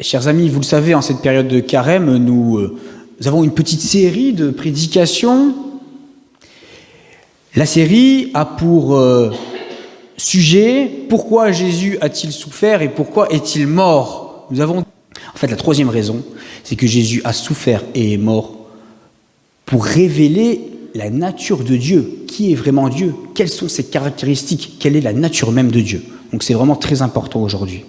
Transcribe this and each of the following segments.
Chers amis, vous le savez, en cette période de carême, nous avons une petite série de prédications. La série a pour sujet « Pourquoi Jésus a-t-il souffert et pourquoi est-il mort ?» Nous avons en fait la troisième raison, c'est que Jésus a souffert et est mort pour révéler la nature de Dieu. Qui est vraiment Dieu? Quelles sont ses caractéristiques? Quelle est la nature même de Dieu? Donc c'est vraiment très important aujourd'hui.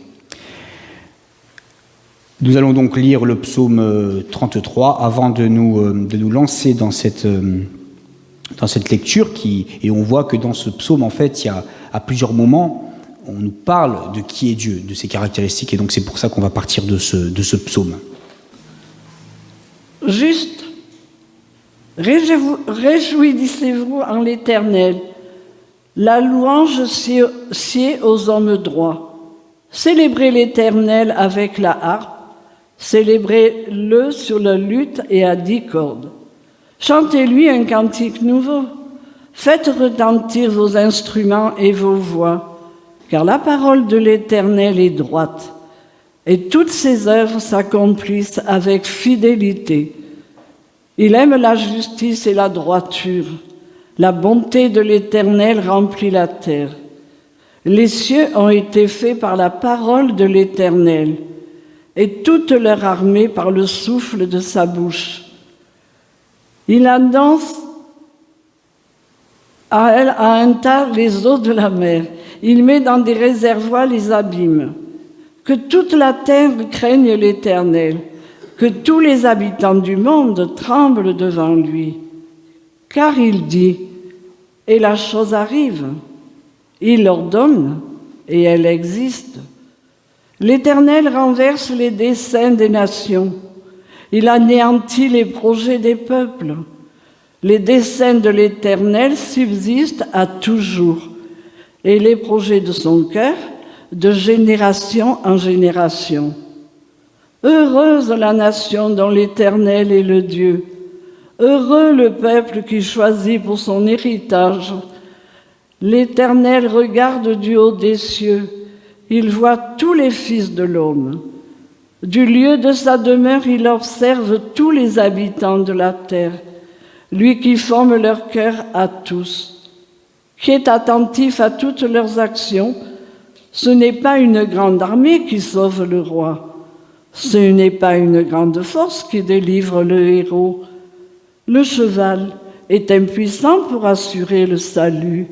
Nous allons donc lire le psaume 33 avant de nous lancer dans cette lecture et on voit que dans ce psaume, en fait, il y a à plusieurs moments, on nous parle de qui est Dieu, de ses caractéristiques, et donc c'est pour ça qu'on va partir de ce psaume. Juste, réjouissez-vous en l'Éternel. La louange sied aux hommes droits. Célébrez l'Éternel avec la harpe. Célébrez-le sur la luth et à 10 cordes. Chantez-lui un cantique nouveau. Faites retentir vos instruments et vos voix, car la parole de l'Éternel est droite, et toutes ses œuvres s'accomplissent avec fidélité. Il aime la justice et la droiture. La bonté de l'Éternel remplit la terre. Les cieux ont été faits par la parole de l'Éternel, et toute leur armée par le souffle de sa bouche. Il annonce à un tas les eaux de la mer. Il met dans des réservoirs les abîmes. Que toute la terre craigne l'Éternel, que tous les habitants du monde tremblent devant lui. Car il dit, et la chose arrive. Il ordonne, et elle existe. L'Éternel renverse les desseins des nations. Il anéantit les projets des peuples. Les desseins de l'Éternel subsistent à toujours, et les projets de son cœur, de génération en génération. Heureuse la nation dont l'Éternel est le Dieu. Heureux le peuple qui choisit pour son héritage. L'Éternel regarde du haut des cieux. Il voit tous les fils de l'homme. Du lieu de sa demeure, il observe tous les habitants de la terre, lui qui forme leur cœur à tous, qui est attentif à toutes leurs actions. Ce n'est pas une grande armée qui sauve le roi, ce n'est pas une grande force qui délivre le héros. Le cheval est impuissant pour assurer le salut,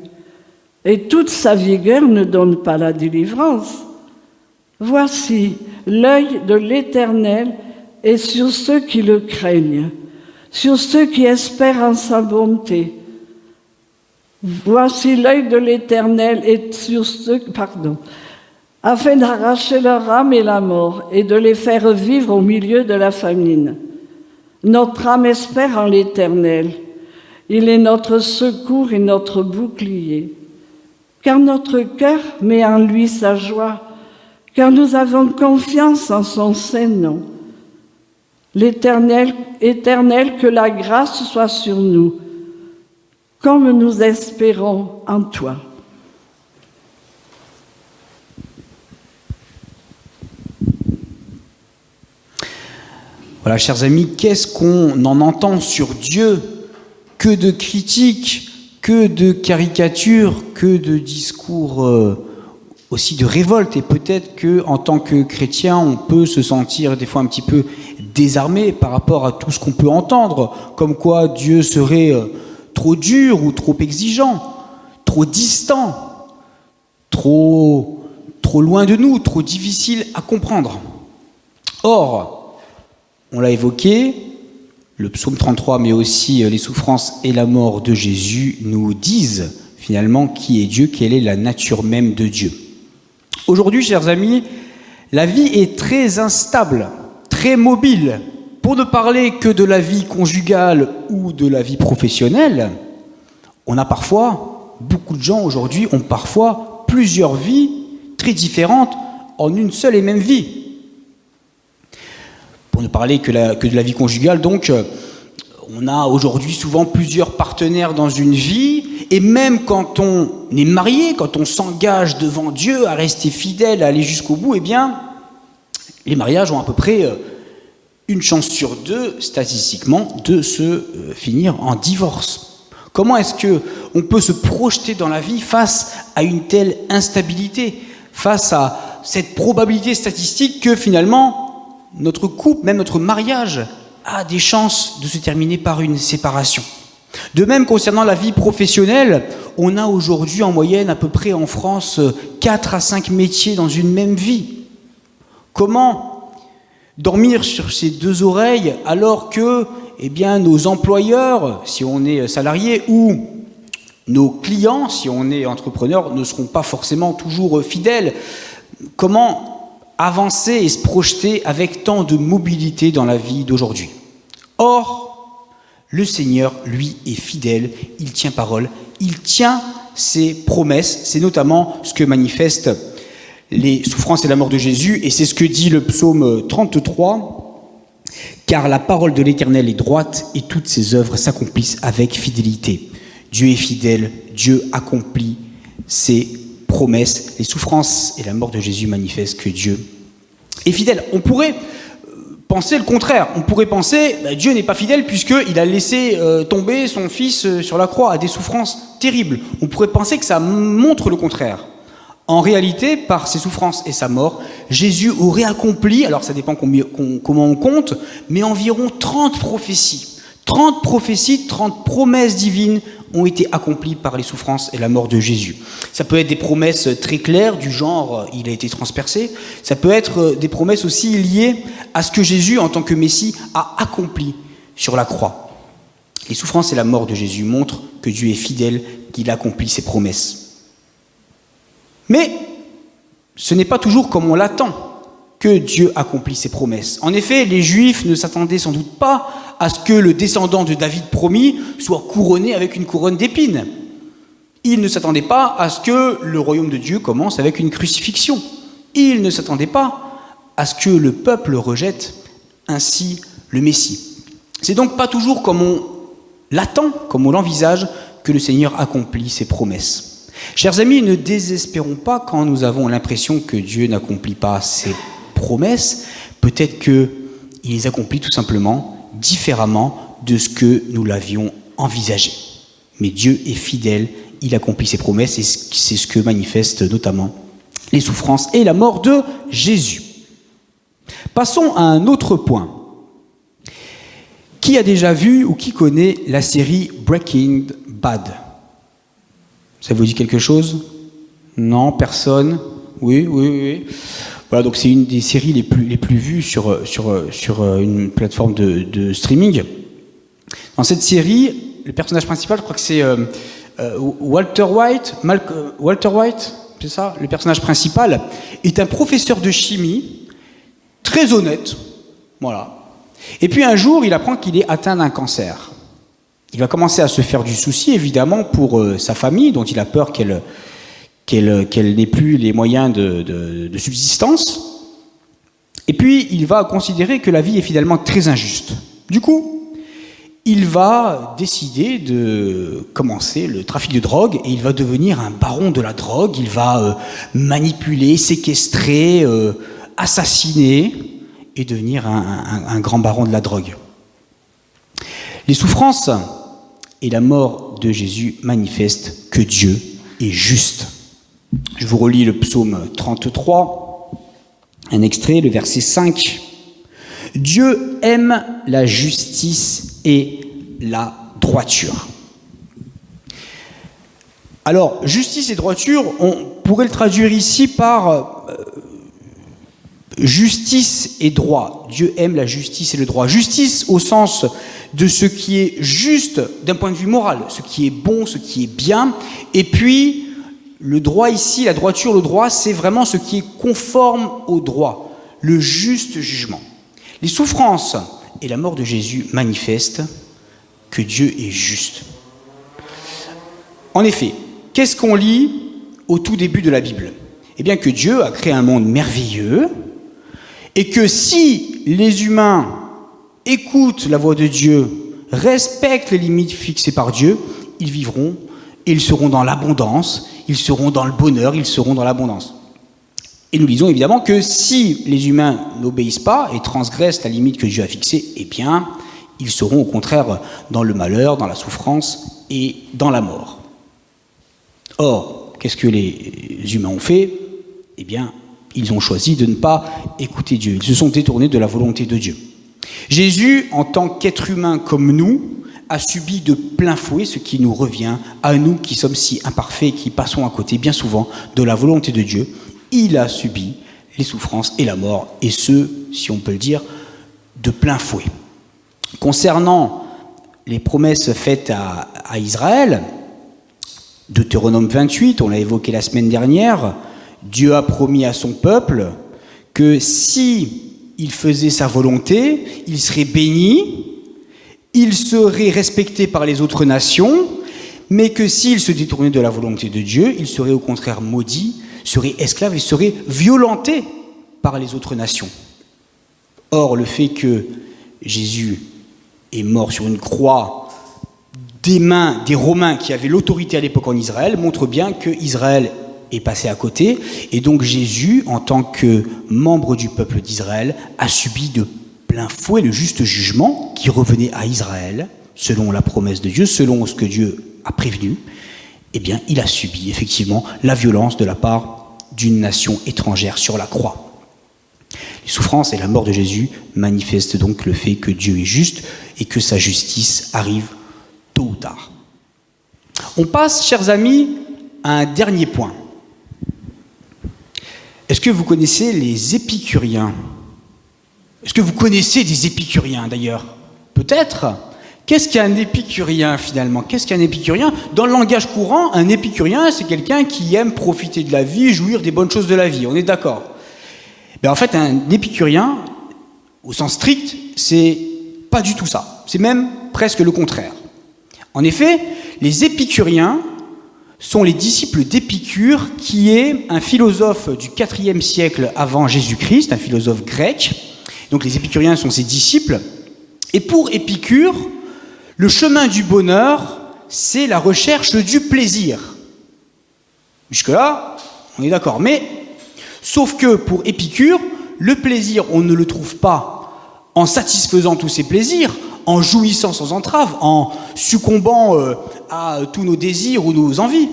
et toute sa vigueur ne donne pas la délivrance. Voici, l'œil de l'Éternel est sur ceux qui le craignent, sur ceux qui espèrent en sa bonté. Voici l'œil de l'Éternel est sur ceux, afin d'arracher leur âme et la mort, et de les faire vivre au milieu de la famine. Notre âme espère en l'Éternel. Il est notre secours et notre bouclier. Car notre cœur met en lui sa joie, car nous avons confiance en son saint nom. L'Éternel, Éternel, que la grâce soit sur nous, comme nous espérons en toi. Voilà, chers amis, qu'est-ce qu'on en entend sur Dieu? Que de critiques, que de caricatures, que de discours aussi de révolte. Et peut-être qu'en tant que chrétien, on peut se sentir des fois un petit peu désarmé par rapport à tout ce qu'on peut entendre, comme quoi Dieu serait trop dur ou trop exigeant, trop distant, trop loin de nous, trop difficile à comprendre. Or, on l'a évoqué, le psaume 33, mais aussi les souffrances et la mort de Jésus nous disent finalement qui est Dieu, quelle est la nature même de Dieu. Aujourd'hui, chers amis, la vie est très instable, très mobile. Pour ne parler que de la vie conjugale ou de la vie professionnelle, beaucoup de gens aujourd'hui ont parfois plusieurs vies très différentes en une seule et même vie. Pour ne parler que de la vie conjugale, donc, on a aujourd'hui souvent plusieurs partenaires dans une vie, et même quand on est marié, quand on s'engage devant Dieu à rester fidèle, à aller jusqu'au bout, eh bien, les mariages ont à peu près une chance sur deux, statistiquement, de se finir en divorce. Comment est-ce qu'on peut se projeter dans la vie face à une telle instabilité, face à cette probabilité statistique que finalement, notre couple, même notre mariage, a des chances de se terminer par une séparation. De même, concernant la vie professionnelle, on a aujourd'hui en moyenne à peu près en France 4 à 5 métiers dans une même vie. Comment dormir sur ses deux oreilles alors que nos employeurs, si on est salarié, ou nos clients, si on est entrepreneur, ne seront pas forcément toujours fidèles? Comment avancer et se projeter avec tant de mobilité dans la vie d'aujourd'hui? Or, le Seigneur, lui, est fidèle, il tient parole, il tient ses promesses. C'est notamment ce que manifestent les souffrances et la mort de Jésus, et c'est ce que dit le psaume 33, « Car la parole de l'Éternel est droite, et toutes ses œuvres s'accomplissent avec fidélité. » Dieu est fidèle, Dieu accomplit ses promesses. Les souffrances et la mort de Jésus manifestent que Dieu est fidèle. On pourrait penser le contraire. On pourrait penser Dieu n'est pas fidèle puisqu'il a laissé tomber son fils sur la croix à des souffrances terribles. On pourrait penser que ça montre le contraire. En réalité, par ses souffrances et sa mort, Jésus aurait accompli, alors ça dépend comment on compte, mais environ 30 prophéties. 30 prophéties, 30 promesses divines ont été accomplies par les souffrances et la mort de Jésus. Ça peut être des promesses très claires du genre il a été transpercé. Ça peut être des promesses aussi liées à ce que Jésus, en tant que Messie, a accompli sur la croix. Les souffrances et la mort de Jésus montrent que Dieu est fidèle, qu'il accomplit ses promesses. Mais ce n'est pas toujours comme on l'attend que Dieu accomplit ses promesses. En effet, les Juifs ne s'attendaient sans doute pas à ce que le descendant de David promis soit couronné avec une couronne d'épines. Ils ne s'attendaient pas à ce que le royaume de Dieu commence avec une crucifixion. Ils ne s'attendaient pas à ce que le peuple rejette ainsi le Messie. C'est donc pas toujours comme on l'attend, comme on l'envisage, que le Seigneur accomplit ses promesses. Chers amis, ne désespérons pas quand nous avons l'impression que Dieu n'accomplit pas ses promesses. Peut-être qu'il les accomplit tout simplement différemment de ce que nous l'avions envisagé. Mais Dieu est fidèle, il accomplit ses promesses et c'est ce que manifestent notamment les souffrances et la mort de Jésus. Passons à un autre point. Qui a déjà vu ou qui connaît la série Breaking Bad ? Ça vous dit quelque chose? Non, personne? Oui. Voilà, donc c'est une des séries les plus vues sur une plateforme de streaming. Dans cette série, le personnage principal, je crois que c'est Walter White, c'est ça? Le personnage principal est un professeur de chimie, très honnête, voilà. Et puis un jour, il apprend qu'il est atteint d'un cancer. Il va commencer à se faire du souci, évidemment, pour sa famille, dont il a peur qu'elle n'ait plus les moyens de subsistance. Et puis, il va considérer que la vie est finalement très injuste. Du coup, il va décider de commencer le trafic de drogue et il va devenir un baron de la drogue. Il va manipuler, séquestrer, assassiner et devenir un grand baron de la drogue. Les souffrances et la mort de Jésus manifestent que Dieu est juste. Je vous relis le psaume 33, un extrait, le verset 5. « Dieu aime la justice et la droiture. » Alors, justice et droiture, on pourrait le traduire ici par justice et droit. Dieu aime la justice et le droit. Justice au sens de ce qui est juste d'un point de vue moral, ce qui est bon, ce qui est bien. Et puis, le droit ici, la droiture, le droit, c'est vraiment ce qui est conforme au droit, le juste jugement. Les souffrances et la mort de Jésus manifestent que Dieu est juste. En effet, qu'est-ce qu'on lit au tout début de la Bible? Eh bien que Dieu a créé un monde merveilleux et que si les humains écoutent la voix de Dieu, respectent les limites fixées par Dieu, ils vivront et ils seront dans l'abondance, ils seront dans le bonheur, ils seront dans l'abondance. Et nous lisons évidemment que si les humains n'obéissent pas et transgressent la limite que Dieu a fixée, eh bien, ils seront au contraire dans le malheur, dans la souffrance et dans la mort. Or, qu'est-ce que les humains ont fait? Eh bien, ils ont choisi de ne pas écouter Dieu. Ils se sont détournés de la volonté de Dieu. Jésus, en tant qu'être humain comme nous, a subi de plein fouet ce qui nous revient à nous qui sommes si imparfaits et qui passons à côté bien souvent de la volonté de Dieu. Il a subi les souffrances et la mort, et ce, si on peut le dire, de plein fouet. Concernant les promesses faites à Israël, Deutéronome 28, on l'a évoqué la semaine dernière, Dieu a promis à son peuple que si il faisait sa volonté, il serait béni, il serait respecté par les autres nations, mais que s'il se détournait de la volonté de Dieu, il serait au contraire maudit, serait esclave et serait violenté par les autres nations. Or, le fait que Jésus est mort sur une croix des mains des Romains qui avaient l'autorité à l'époque en Israël montre bien que Israël est passé à côté, et donc Jésus, en tant que membre du peuple d'Israël, a subi de plein fouet le juste jugement qui revenait à Israël, selon la promesse de Dieu, selon ce que Dieu a prévenu. Eh bien, il a subi effectivement la violence de la part d'une nation étrangère sur la croix. Les souffrances et la mort de Jésus manifestent donc le fait que Dieu est juste et que sa justice arrive tôt ou tard. On passe, chers amis, à un dernier point. Est-ce que vous connaissez les épicuriens? Est-ce que vous connaissez des épicuriens d'ailleurs? Peut-être. Qu'est-ce qu'un épicurien finalement? Qu'est-ce qu'un épicurien? Dans le langage courant, un épicurien, c'est quelqu'un qui aime profiter de la vie, jouir des bonnes choses de la vie. On est d'accord? En fait, un épicurien, au sens strict, c'est pas du tout ça. C'est même presque le contraire. En effet, les épicuriens sont les disciples d'Épicure, qui est un philosophe du IVe siècle avant Jésus-Christ, un philosophe grec. Donc les épicuriens sont ses disciples. Et pour Épicure, le chemin du bonheur, c'est la recherche du plaisir. Jusque-là, on est d'accord. Mais, sauf que pour Épicure, le plaisir, on ne le trouve pas en satisfaisant tous ses plaisirs, en jouissant sans entrave, en succombant à tous nos désirs ou nos envies.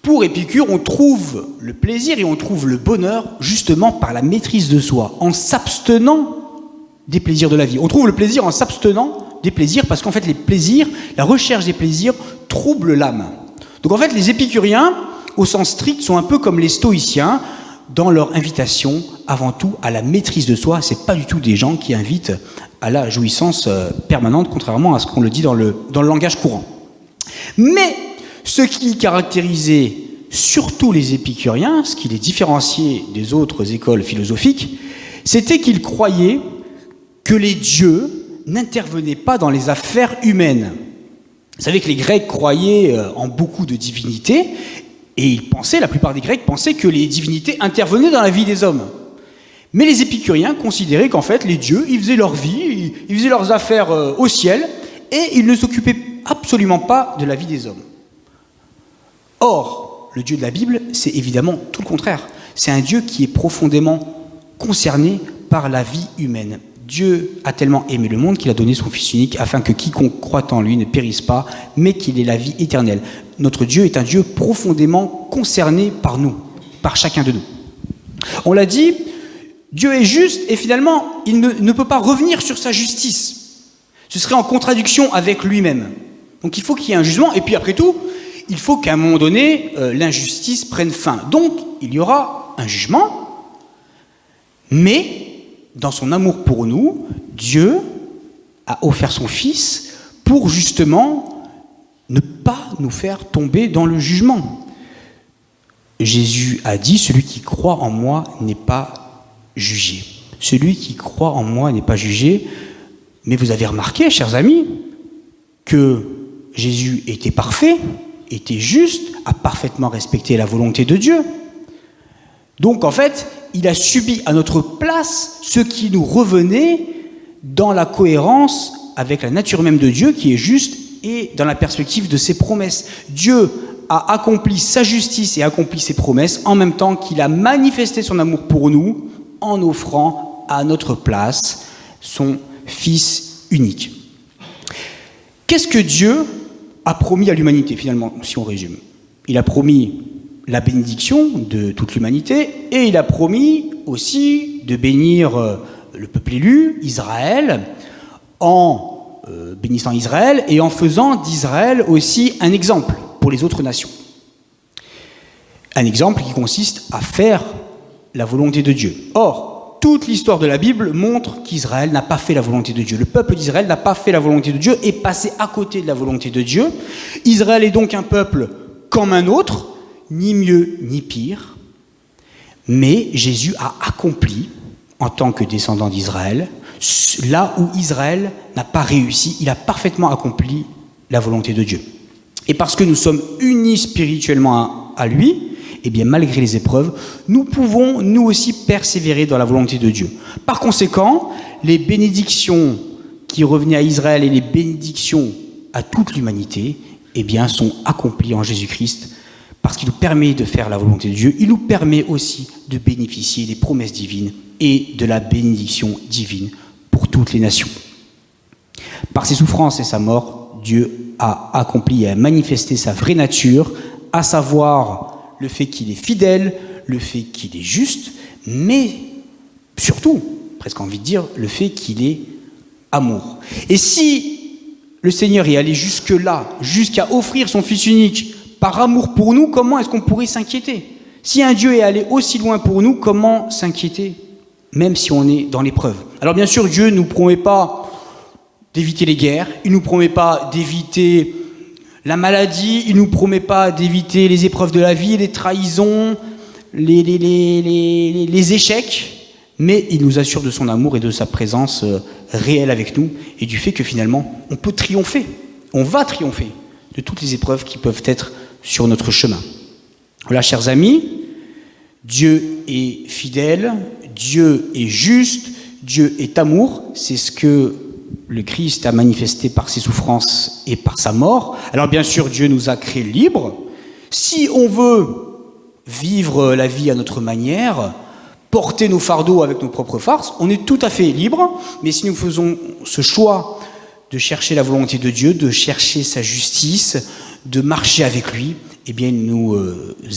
Pour Épicure, on trouve le plaisir et on trouve le bonheur justement par la maîtrise de soi, en s'abstenant des plaisirs de la vie. On trouve le plaisir en s'abstenant des plaisirs parce qu'en fait, les plaisirs, la recherche des plaisirs trouble l'âme. Donc en fait, les épicuriens, au sens strict, sont un peu comme les stoïciens dans leur invitation avant tout à la maîtrise de soi. C'est pas du tout des gens qui invitent à la jouissance permanente, contrairement à ce qu'on le dit dans le langage courant. Mais ce qui caractérisait surtout les épicuriens, ce qui les différenciait des autres écoles philosophiques, c'était qu'ils croyaient que les dieux n'intervenaient pas dans les affaires humaines. Vous savez que les Grecs croyaient en beaucoup de divinités, et ils pensaient, la plupart des Grecs pensaient que les divinités intervenaient dans la vie des hommes. Mais les épicuriens considéraient qu'en fait, les dieux, ils faisaient leur vie, ils faisaient leurs affaires au ciel, et ils ne s'occupaient absolument pas de la vie des hommes. Or, le Dieu de la Bible, c'est évidemment tout le contraire. C'est un Dieu qui est profondément concerné par la vie humaine. Dieu a tellement aimé le monde qu'il a donné son Fils unique afin que quiconque croit en lui ne périsse pas, mais qu'il ait la vie éternelle. Notre Dieu est un Dieu profondément concerné par nous, par chacun de nous. On l'a dit, Dieu est juste et finalement, il ne peut pas revenir sur sa justice. Ce serait en contradiction avec lui-même. Donc il faut qu'il y ait un jugement, et puis après tout, il faut qu'à un moment donné, l'injustice prenne fin. Donc il y aura un jugement, mais dans son amour pour nous, Dieu a offert son Fils pour justement ne pas nous faire tomber dans le jugement. Jésus a dit, celui qui croit en moi n'est pas jugé. Celui qui croit en moi n'est pas jugé. Mais vous avez remarqué, chers amis, que Jésus était parfait, était juste, a parfaitement respecté la volonté de Dieu. Donc en fait, il a subi à notre place ce qui nous revenait dans la cohérence avec la nature même de Dieu qui est juste et dans la perspective de ses promesses. Dieu a accompli sa justice et accompli ses promesses en même temps qu'il a manifesté son amour pour nous en offrant à notre place son Fils unique. Qu'est-ce que Dieu a promis à l'humanité finalement, si on résume? Il a promis la bénédiction de toute l'humanité et il a promis aussi de bénir le peuple élu, Israël, en bénissant Israël et en faisant d'Israël aussi un exemple pour les autres nations. Un exemple qui consiste à faire la volonté de Dieu. Or, toute l'histoire de la Bible montre qu'Israël n'a pas fait la volonté de Dieu. Le peuple d'Israël n'a pas fait la volonté de Dieu et passé à côté de la volonté de Dieu. Israël est donc un peuple comme un autre, ni mieux ni pire, mais Jésus a accompli, en tant que descendant d'Israël, là où Israël n'a pas réussi, il a parfaitement accompli la volonté de Dieu. Et parce que nous sommes unis spirituellement à lui, eh bien malgré les épreuves, nous pouvons nous aussi persévérer dans la volonté de Dieu. Par conséquent, les bénédictions qui revenaient à Israël et les bénédictions à toute l'humanité, eh bien sont accomplies en Jésus-Christ, parce qu'il nous permet de faire la volonté de Dieu, il nous permet aussi de bénéficier des promesses divines et de la bénédiction divine pour toutes les nations. Par ses souffrances et sa mort, Dieu a accompli et a manifesté sa vraie nature, à savoir le fait qu'il est fidèle, le fait qu'il est juste, mais surtout, presque envie de dire, le fait qu'il est amour. Et si le Seigneur est allé jusque-là, jusqu'à offrir son Fils unique par amour pour nous, comment est-ce qu'on pourrait s'inquiéter? Si un Dieu est allé aussi loin pour nous, comment s'inquiéter, même si on est dans l'épreuve? Alors bien sûr, Dieu ne nous promet pas d'éviter les guerres, il ne nous promet pas d'éviter la maladie, il ne nous promet pas d'éviter les épreuves de la vie, les trahisons, les échecs, mais il nous assure de son amour et de sa présence réelle avec nous et du fait que finalement, on peut triompher, on va triompher de toutes les épreuves qui peuvent être sur notre chemin. Voilà, chers amis, Dieu est fidèle, Dieu est juste, Dieu est amour, c'est ce que le Christ a manifesté par ses souffrances et par sa mort. Alors bien sûr, Dieu nous a créés libres. Si on veut vivre la vie à notre manière, porter nos fardeaux avec nos propres forces, on est tout à fait libre, mais si nous faisons ce choix de chercher la volonté de Dieu, de chercher sa justice, de marcher avec lui, eh bien, il nous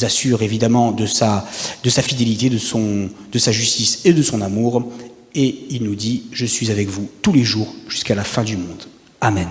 assure évidemment de sa fidélité, de sa justice et de son amour. Et il nous dit « Je suis avec vous tous les jours jusqu'à la fin du monde. » Amen.